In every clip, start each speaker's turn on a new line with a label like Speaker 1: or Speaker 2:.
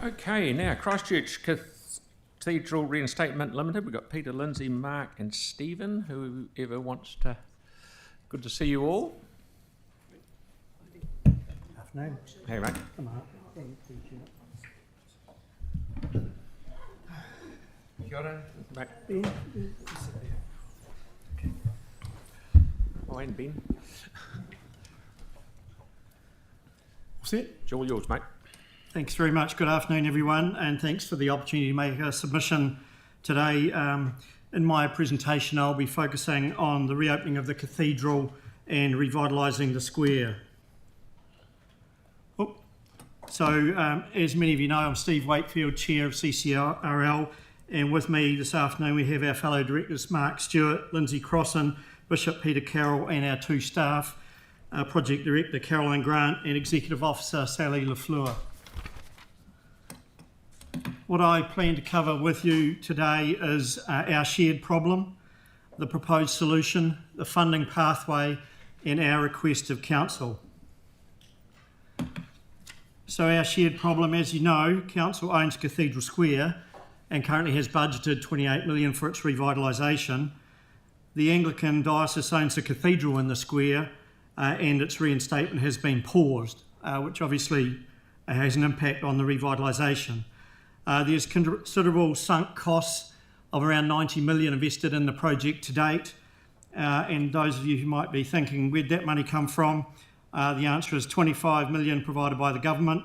Speaker 1: Okay, now Christchurch Cathedral Reinstatement Limited. We've got Peter, Lindsay, Mark and Stephen, whoever wants to. Good to see you all.
Speaker 2: Afternoon.
Speaker 1: Hey, mate. Got it, mate. Okay. Oh, and Ben.
Speaker 2: What's it?
Speaker 1: It's all yours, mate.
Speaker 2: Thanks very much. Good afternoon, everyone, and thanks for the opportunity to make a submission today. In my presentation, I'll be focusing on the reopening of the cathedral and revitalising the square. So, as many of you know, I'm Steve Wakefield, Chair of CCRL, and with me this afternoon we have our fellow directors Mark Stewart, Lindsay Crossan, Bishop Peter Carroll, and our two staff, Project Director Caroline Grant and Executive Officer Sally Lafleur. What I plan to cover with you today is our shared problem, the proposed solution, the funding pathway, and our request of council. So our shared problem, as you know, council owns Cathedral Square and currently has budgeted $28 million for its revitalisation. The Anglican diocese owns the cathedral in the square and its reinstatement has been paused, which obviously has an impact on the revitalisation. There's considerable sunk costs of around $90 million invested in the project to date. And those of you who might be thinking, where'd that money come from? The answer is $25 million provided by the government,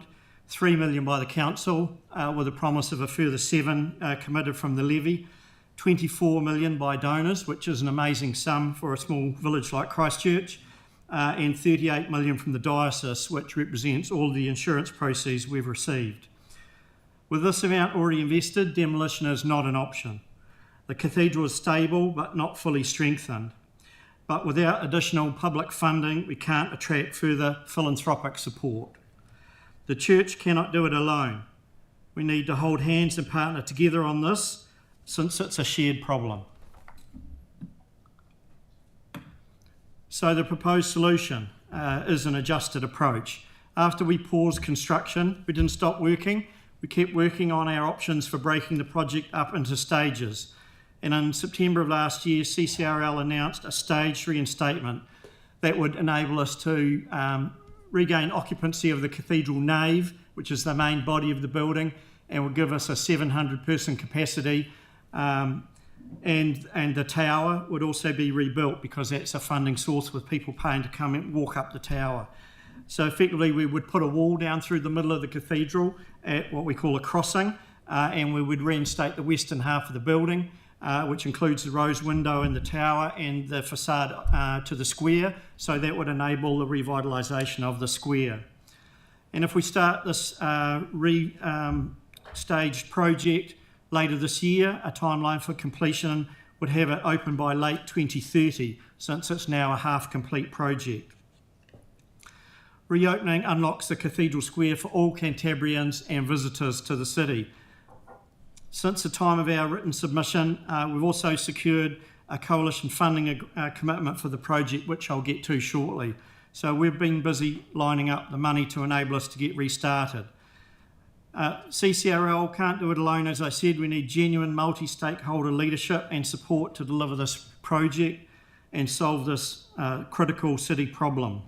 Speaker 2: $3 million by the council, with a promise of a further $7 million committed from the levy, $24 million by donors, which is an amazing sum for a small village like Christchurch, and $38 million from the diocese, which represents all the insurance proceeds we've received. With this amount already invested, demolition is not an option. The cathedral is stable but not fully strengthened. But without additional public funding, we can't attract further philanthropic support. The church cannot do it alone. We need to hold hands and partner together on this, since it's a shared problem. So the proposed solution is an adjusted approach. After we paused construction, we didn't stop working. We kept working on our options for breaking the project up into stages. And in September of last year, CCRL announced a staged reinstatement that would enable us to regain occupancy of the cathedral nave, which is the main body of the building, and would give us a 700-person capacity. And the tower would also be rebuilt because that's a funding source with people paying to come and walk up the tower. So effectively, we would put a wall down through the middle of the cathedral at what we call a crossing, and we would reinstate the western half of the building, which includes the rose window in the tower and the facade to the square, so that would enable the revitalisation of the square. And if we start this staged project later this year, a timeline for completion would have it open by late 2030, since it's now a half-complete project. Reopening unlocks the Cathedral Square for all Cantabrians and visitors to the city. Since the time of our written submission, we've also secured a coalition funding commitment for the project, which I'll get to shortly. So we've been busy lining up the money to enable us to get restarted. CCRL can't do it alone, as I said. We need genuine multi-stakeholder leadership and support to deliver this project and solve this critical city problem.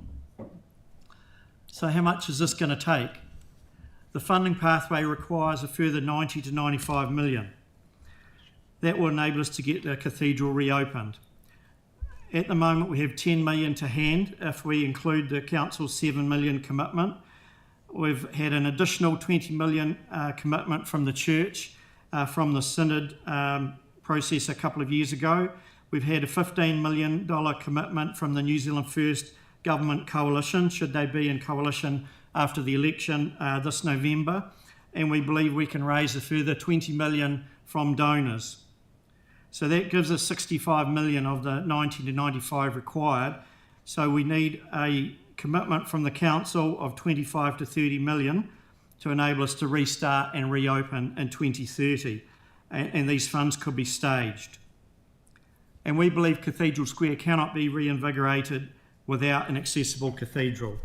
Speaker 2: So how much is this going to take? The funding pathway requires a further 90 to 95 million. That will enable us to get the cathedral reopened. At the moment, we have 10 million to hand if we include the council's 7 million commitment. We've had an additional 20 million commitment from the church from the synod process a couple of years ago. We've had a $15 million commitment from the New Zealand First Government Coalition, should they be in coalition after the election this November, and we believe we can raise a further 20 million from donors. So that gives us 65 million of the 90 to 95 required. So we need a commitment from the council of 25 to 30 million to enable us to restart and reopen in 2030, and these funds could be staged. And we believe Cathedral Square cannot be reinvigorated without an accessible cathedral.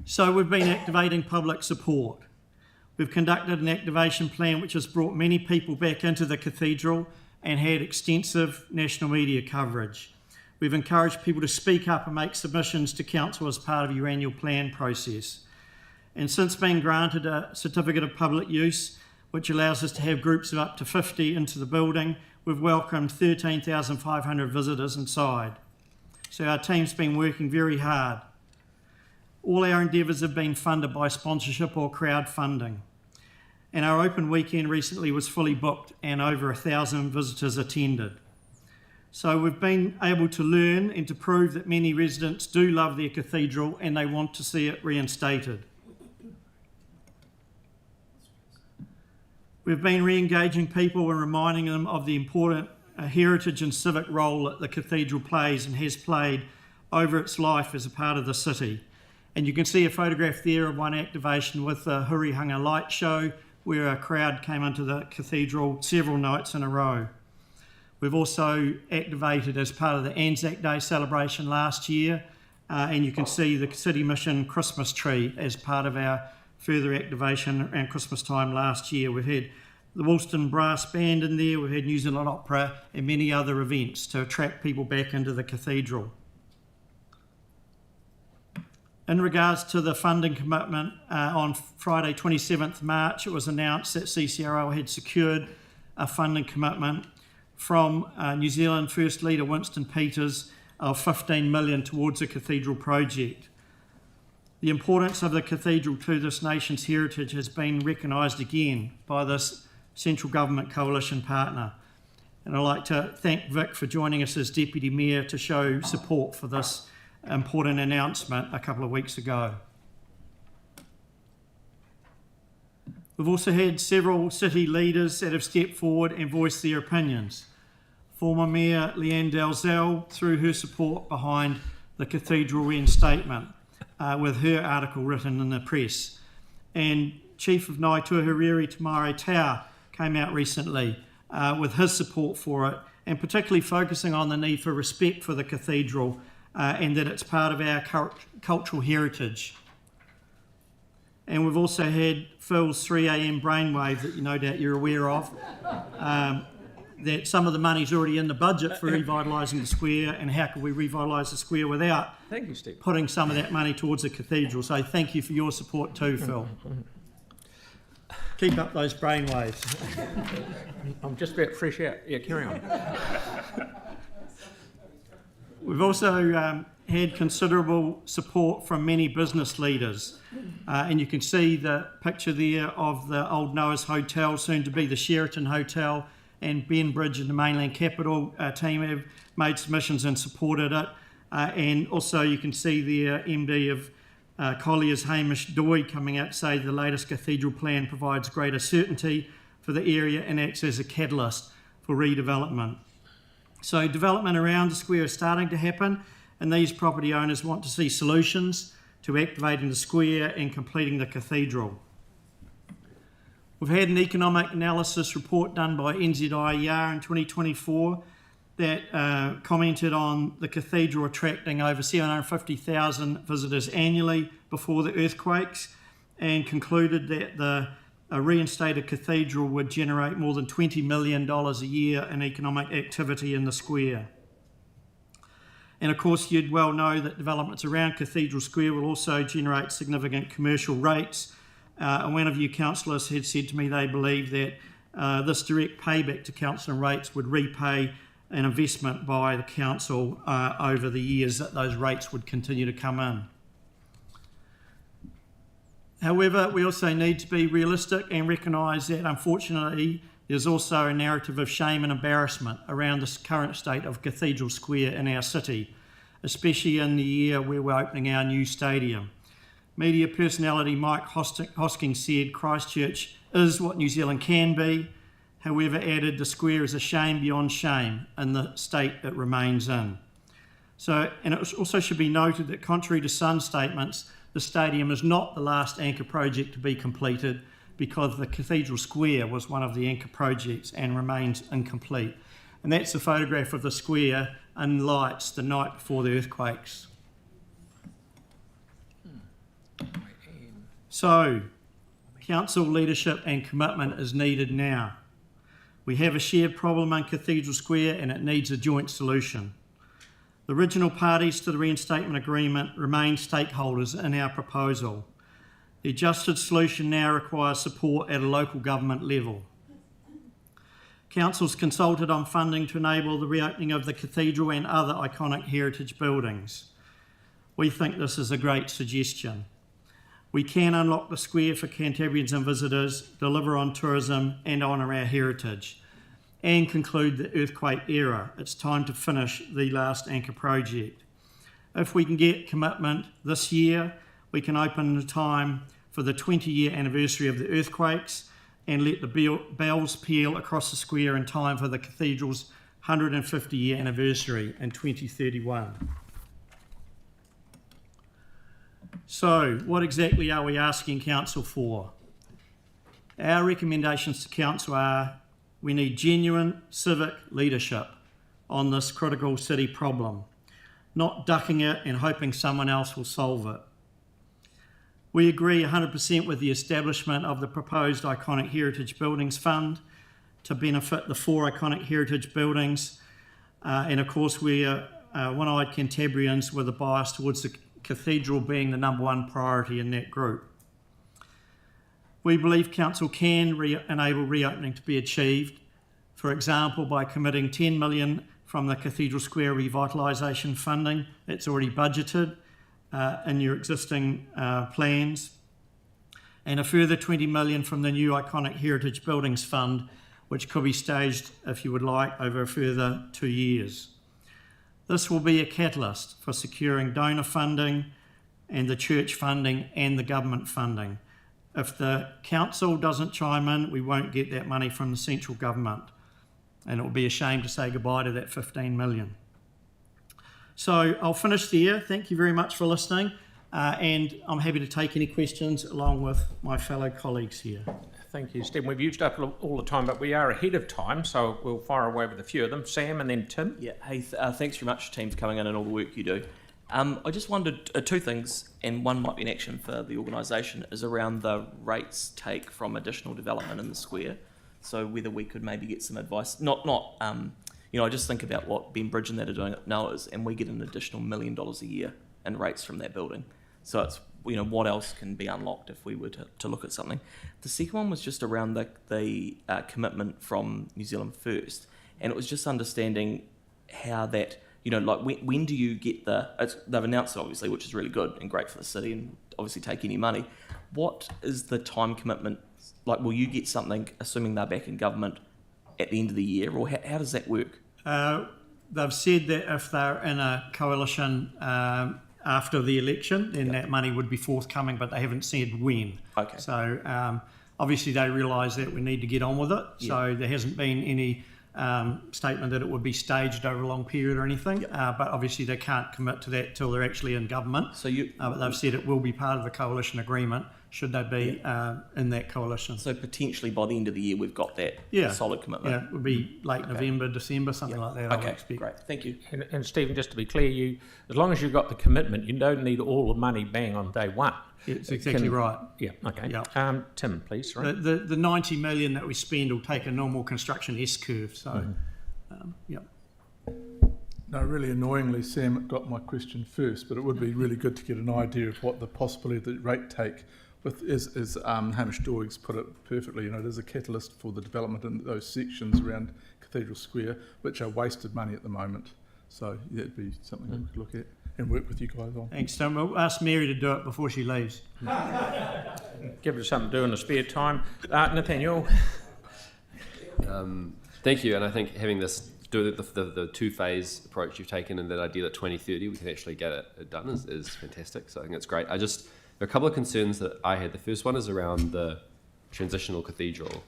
Speaker 2: So we've been activating public support. We've conducted an activation plan which has brought many people back into the cathedral and had extensive national media coverage. We've encouraged people to speak up and make submissions to council as part of your annual plan process. And since being granted a certificate of public use, which allows us to have groups of up to 50 into the building, we've welcomed 13,500 visitors inside. So our team's been working very hard. All our endeavours have been funded by sponsorship or crowdfunding. And our open weekend recently was fully booked and over 1,000 visitors attended. So we've been able to learn and to prove that many residents do love their cathedral and they want to see it reinstated. We've been re-engaging people and reminding them of the important heritage and civic role that the cathedral plays and has played over its life as a part of the city. And you can see a photograph there of one activation with the Hurihanga light show where a crowd came into the cathedral several nights in a row. We've also activated as part of the Anzac Day celebration last year, and you can see the City Mission Christmas tree as part of our further activation around Christmas time last year. We've had the Woolston Brass Band in there, we've had New Zealand Opera and many other events to attract people back into the cathedral. In regards to the funding commitment, on Friday 27th March it was announced that CCRO had secured a funding commitment from New Zealand First Leader Winston Peters of $15 million towards the cathedral project. The importance of the cathedral to this nation's heritage has been recognised again by this central government coalition partner. And I'd like to thank Vic for joining us as Deputy Mayor to show support for this important announcement a couple of weeks ago. We've also had several city leaders that have stepped forward and voiced their opinions. Former Mayor Leanne Dalzell threw her support behind the cathedral reinstatement with her article written in the press. And Chief of Ngāi Tuahuriri Tamare Tau came out recently with his support for it, and particularly focusing on the need for respect for the cathedral and that it's part of our cultural heritage. And we've also had Phil's 3 a.m. brainwave that no doubt you're aware of, that some of the money's already in the budget for revitalising the square, and how can we revitalise the square without
Speaker 1: Thank you, Steve.
Speaker 2: putting some of that money towards the cathedral. So thank you for your support too, Phil. Keep up those brainwaves.
Speaker 1: I'm just about fresh out. Yeah, carry on.
Speaker 2: We've also had considerable support from many business leaders. And you can see the picture there of the old Noah's Hotel, soon to be the Sheraton Hotel, and Ben Bridge and the Mainland Capital team have made submissions and supported it. And also you can see the MD of Collier's Hamish Doy coming out to say the latest cathedral plan provides greater certainty for the area and acts as a catalyst for redevelopment. So development around the square is starting to happen, and these property owners want to see solutions to activating the square and completing the cathedral. We've had an economic analysis report done by NZIER in 2024 that commented on the cathedral attracting over 750,000 visitors annually before the earthquakes, and concluded that a reinstated cathedral would generate more than $20 million a year in economic activity in the square. And of course you'd well know that developments around Cathedral Square will also generate significant commercial rates. And one of you councillors had said to me they believe that this direct payback to council and rates would repay an investment by the council over the years that those rates would continue to come in. However, we also need to be realistic and recognise that unfortunately there's also a narrative of shame and embarrassment around the current state of Cathedral Square in our city, especially in the year where we're opening our new stadium. Media personality Mike Hosking said Christchurch is what New Zealand can be, however added the square is a shame beyond shame in the state it remains in. So, and it also should be noted that contrary to some statements, the stadium is not the last anchor project to be completed, because the Cathedral Square was one of the anchor projects and remains incomplete. And that's a photograph of the square in lights the night before the earthquakes. So, council leadership and commitment is needed now. We have a shared problem on Cathedral Square and it needs a joint solution. The original parties to the reinstatement agreement remain stakeholders in our proposal. The adjusted solution now requires support at a local government level. Council's consulted on funding to enable the reopening of the cathedral and other iconic heritage buildings. We think this is a great suggestion. We can unlock the square for Cantabrians and visitors, deliver on tourism and honour our heritage, and conclude the earthquake era. It's time to finish the last anchor project. If we can get commitment this year, we can open the time for the 20-year anniversary of the earthquakes and let the bells peal across the square in time for the cathedral's 150-year anniversary in 2031. So, what exactly are we asking Council for? Our recommendations to Council are we need genuine civic leadership on this critical city problem, not ducking it and hoping someone else will solve it. We agree 100% with the establishment of the proposed Iconic Heritage Buildings Fund to benefit the 4 iconic heritage buildings, and of course we are one-eyed Cantabrians with a bias towards the Cathedral being the #1 priority in that group. We believe Council can enable reopening to be achieved, for example by committing $10 million from the Cathedral Square revitalisation funding that's already budgeted in your existing plans, and a further $20 million from the new Iconic Heritage Buildings Fund, which could be staged, if you would like, over a further 2 years. This will be a catalyst for securing donor funding and the church funding and the government funding. If the council doesn't chime in, we won't get that money from the central government, and it will be a shame to say goodbye to that $15 million. So I'll finish there. Thank you very much for listening, and I'm happy to take any questions along with my fellow colleagues here.
Speaker 1: Thank you, Stephen. We've used up all the time, but we are ahead of time, so we'll fire away with a few of them. Sam and then Tim.
Speaker 3: Yeah, hey, thanks very much, team, for coming in and all the work you do. I just wondered 2 things, and one might be an action for the organisation, is around the rates take from additional development in the square. So whether we could maybe get some advice, I just think about what Ben Bridge and that are doing at Noah's, and we get an additional $1 million a year in rates from that building. So it's, what else can be unlocked if we were to look at something. The second one was just around the commitment from New Zealand First, and it was just understanding how that, when do you get they've announced it obviously, which is really good and great for the city and obviously take any money. What is the time commitment? Like, will you get something, assuming they're back in government, at the end of the year, or how does that work?
Speaker 2: They've said that if they're in a coalition after the election, then that money would be forthcoming, but they haven't said when. Okay. So obviously they realise that we need to get on with it. Yeah. So there hasn't been any statement that it would be staged over a long period or anything. But obviously they can't commit to that till they're actually in government. So but they've said it will be part of the coalition agreement should they be in that coalition. So
Speaker 3: potentially by the end of the year we've got that solid commitment.
Speaker 2: Yeah, it would be late November, December, something like that. I would expect.
Speaker 3: Great, thank you.
Speaker 1: And Stephen, just to be clear, as long as you've got the commitment, you don't need all the money bang on day one.
Speaker 2: It's exactly right.
Speaker 1: Yeah, okay. Yeah. Tim, please. Sorry.
Speaker 2: The 90 million that we spend will take a normal construction S-curve. So,
Speaker 4: No, really annoyingly, Sam got my question first, but it would be really good to get an idea of what the possibility of the rate take is Hamish Doig's put it perfectly, it is a catalyst for the development in those sections around Cathedral Square, which are wasted money at the moment. So that'd be something we could look at and work with you guys on.
Speaker 2: Thanks, Tim. We'll ask Mary to do it before she leaves.
Speaker 1: Give her something to do in the spare time. Nathaniel.
Speaker 5: Thank you, and I think having this do the 2-phase approach you've taken and that idea that 2030 we can actually get it done is fantastic. So I think it's great. There are a couple of concerns that I had. The first one is around the transitional cathedral.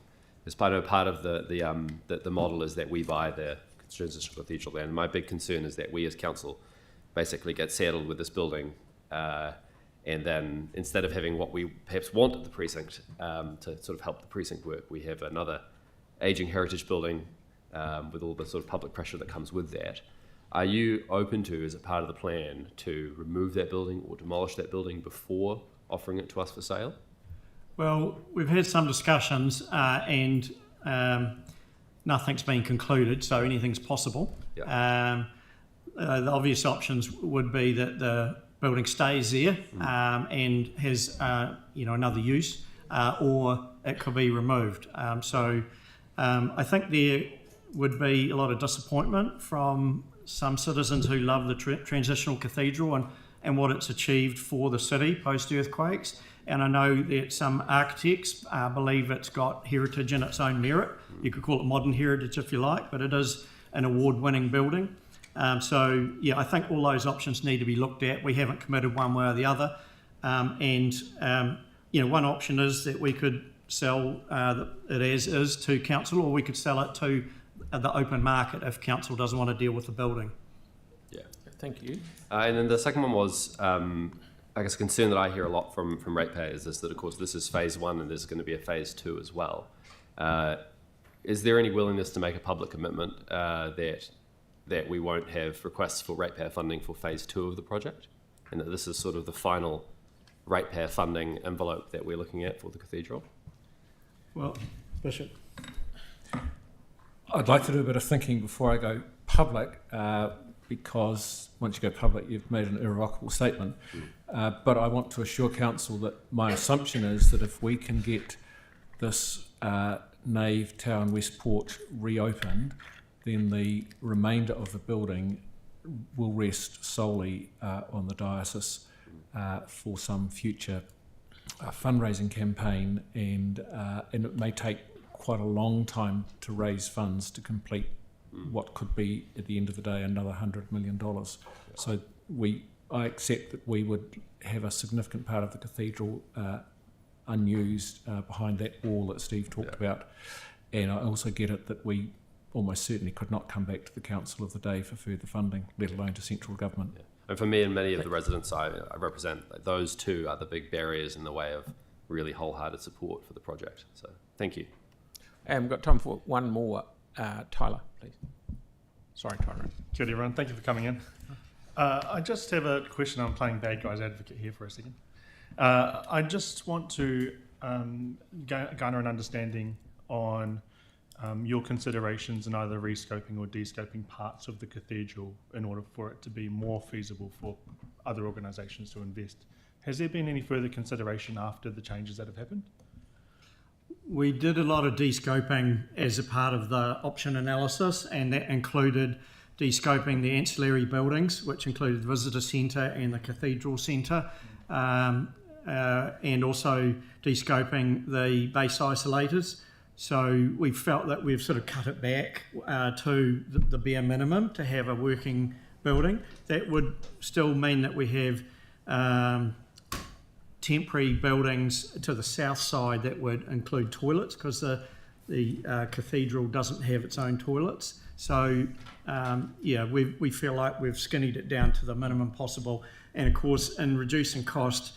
Speaker 5: As part of the model is that we buy the transitional cathedral land. My big concern is that we as council basically get saddled with this building, and then instead of having what we perhaps want at the precinct to sort of help the precinct work, we have another ageing heritage building with all the sort of public pressure that comes with that. Are you open to, as a part of the plan, to remove that building or demolish that building before offering it to us for sale?
Speaker 2: Well, we've had some discussions and nothing's been concluded, so anything's possible.
Speaker 5: Yeah.
Speaker 2: The obvious options would be that the building stays there and has another use, or it could be removed. I think there would be a lot of disappointment from some citizens who love the transitional cathedral and what it's achieved for the city post-earthquakes. And I know that some architects believe it's got heritage in its own merit. You could call it modern heritage if you like, but it is an award-winning building. I think all those options need to be looked at. We haven't committed one way or the other. One option is that we could sell it as is to council, or we could sell it to the open market if council doesn't want to deal with the building.
Speaker 5: Yeah.
Speaker 1: Thank you.
Speaker 5: And then the second one was, I guess, a concern that I hear a lot from ratepayers is that, of course, this is phase one and there's going to be a phase two as well. Is there any willingness to make a public commitment that we won't have requests for ratepayer funding for phase two of the project, and that this is sort of the final ratepayer funding envelope that we're looking at for the cathedral?
Speaker 2: Well, Bishop.
Speaker 6: I'd like to do a bit of thinking before I go public, because once you go public, you've made an irrevocable statement. But I want to assure council that my assumption is that if we can get this nave, tower and west porch reopened, then the remainder of the building will rest solely on the diocese for some future fundraising campaign, and it may take quite a long time to raise funds to complete what could be, at the end of the day, another $100 million. So I accept that we would have a significant part of the cathedral unused behind that wall that Steve talked about, and I also get it that we almost certainly could not come back to the council of the day for further funding, let alone to central government.
Speaker 5: Yeah. And for me and many of the residents I represent, those two are the big barriers in the way of really wholehearted support for the project. So thank you.
Speaker 1: And we've got time for one more. Tyler, please. Sorry, Tyler.
Speaker 7: Kia ora, everyone. Thank you for coming in. I just have a question. I'm playing bad guy's advocate here for a second. I just want to garner an understanding on your considerations in either rescoping or descoping parts of the cathedral in order for it to be more feasible for other organisations to invest. Has there been any further consideration after the changes that have happened?
Speaker 2: We did a lot of descoping as a part of the option analysis, and that included descoping the ancillary buildings, which included the visitor centre and the cathedral centre, and also descoping the base isolators. So we felt that we've sort of cut it back to the bare minimum to have a working building. That would still mean that we have temporary buildings to the south side that would include toilets, because the cathedral doesn't have its own toilets. So we feel like we've skinnied it down to the minimum possible. And of course, in reducing cost,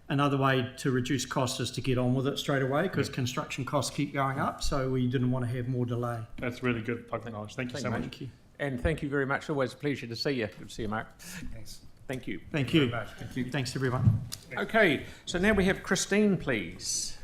Speaker 2: another way to reduce cost is to get on with it straight away, because construction costs keep going up. So we didn't want to have more delay.
Speaker 7: That's really good public knowledge. Thank you so much.
Speaker 2: Thank you.
Speaker 1: And thank you very much. Always a pleasure to see you. Good to see you, Mark.
Speaker 7: Thanks.
Speaker 1: Thank you.
Speaker 2: Thank you.
Speaker 7: Thank you.
Speaker 2: Thanks, everyone.
Speaker 1: Okay, so now we have Christine, please.